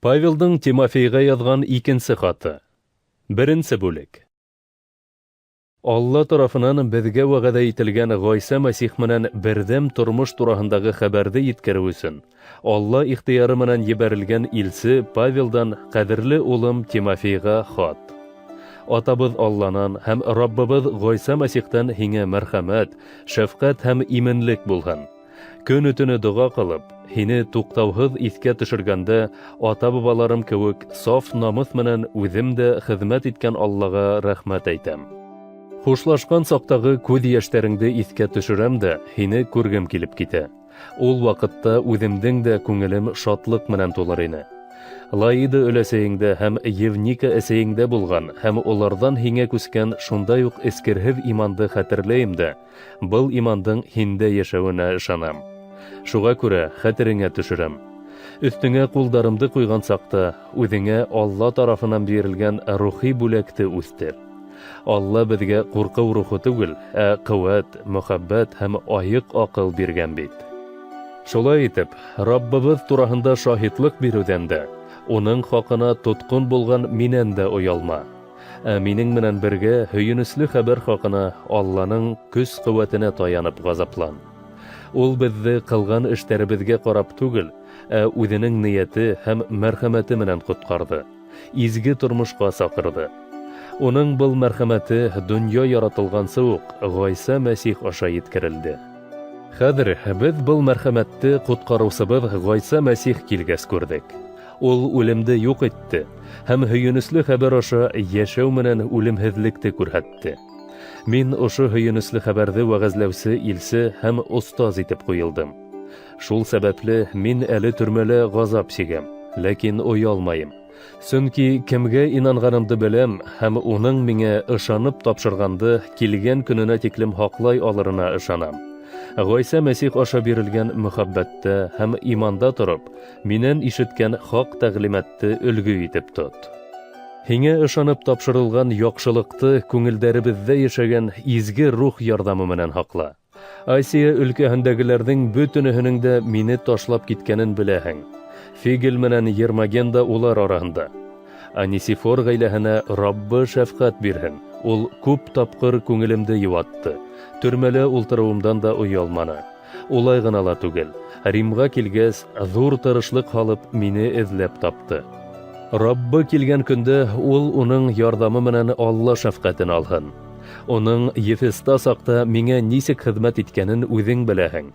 Павелдың Тимофейға яҙған икенсе хаты. Беренсе бүлек. Алла тарафынан беҙгә вәғәҙә ителгән Ғайса Мәсих менән берҙәм тормош тураһындағы хәбәрҙе еткереү өсөн Алла ихтыяры менән ебәрелгән илсе Павелдан ҡәҙерле улым Тимофейға хат. Атабыҙ Алланан һәм Раббыбыҙ Ғайса Мәсихтән һиңә мәрхәмәт, шәфҡәт һәм именлек булһын. Көн өтөнө доға ҡылып, һине туҡтауһыҙ иҫкә төшөргәндә, ата-бабаларым кеүек саф намыҫ менән үҙем дә хеҙмәт иткән Аллаға рәхмәт әйтәм. Хушлашҡан саҡтағы күҙ йәштәреңде иҫкә төшөрәм дә, һине күргем килеп китә. Ул ваҡытта үҙемдең дә күңелем шатлыҡ менән тулыр ине. Лаида өләсәйеңдә һәм Евника әсәйеңдә булған һәм уларҙан һиңә күскән шундай уҡ эскерһеҙ иманды хәтерләйем дә, был имандың һиндә йәшәүенә ышанам. Шуға күрә хәтереңә төшөрәм. Өҫтөңә ҡулдарымды ҡуйған саҡта, үҙеңә Алла тарафынан бирелгән рухи бүләкте үҫтер. Алла беҙгә ҡурҡыу рухы түгел, ә ҡеүәт, мөхәббәт һәм айыҡ аҡыл биргән бит. Шулай итеп, Раббыбыҙ тураһында шаһитлыҡ биреүҙән дә, уның хаҡына тотҡон булған минән дә оялма. Ә минең менән бергә һөйөнөслө хәбәр хаҡына Алланың көс-ҡеүәтенә таянып ғазаплан. Ул беҙҙе ҡылған эштәребеҙгә ҡарап түгел, ә үҙенең ниәте һәм мәрхәмәте менән ҡотҡарҙы, изге тормошҡа саҡырҙы. Уның был мәрхәмәте донъя яратылғансы уҡ Ғайса Мәсих аша еткерелде. Хәҙер беҙ был мәрхәмәтте ҡотҡарыусыбыҙ Ғайса Мәсих килгәс күрҙек. Ул үлемде юҡ итте һәм һөйөнөслө хәбәр аша йәшәү менән үлемһеҙлекте күрһәтте. Мин ошо һөйөнөслө хәбәрҙе вәғәзләүсе илсе һәм остаз итеп ҡуйылдым. Шул сәбәпле мин әле төрмәлә ғазап сигәм, ләкин оялмайым. Сөнки кемгә инанғанымды беләм һәм уның миңә ышанып тапшырғанды килгән көнөнә тиклем һаҡлай алырына ышанам. Ғайса Мәсих аша бирелгән мөхәббәттә һәм иманда тороп, минән ишеткән хаҡ тәғлимәтте өлгө итеп тот. Һиңә ышанып тапшырылған яҡшылыҡты күңелдәребеҙҙә йәшәгән изге рух ярҙамы менән һаҡла. Асия өлкәһендәгеләрҙең бөтөнөһөнөң дә мине ташлап киткәнен беләһең. Фигель менән Ермоген да улар араһында. Анисифор ғаиләһенә Раббы шәфҡәт бирһен. Ул күп тапҡыр күңелемде йыуатты. Төрмәлә ултырыуымдан да оялманы. Улай ғына ла түгел. Римға килгәс, ҙур тырышлыҡ һалып, мине эҙләп тапты. Раббы килгән көндә ул уның ярҙамы менән Алла шәфҡәтен алһын. Уның Ефеста саҡта миңә нисек хеҙмәт иткәнен үҙең беләһең.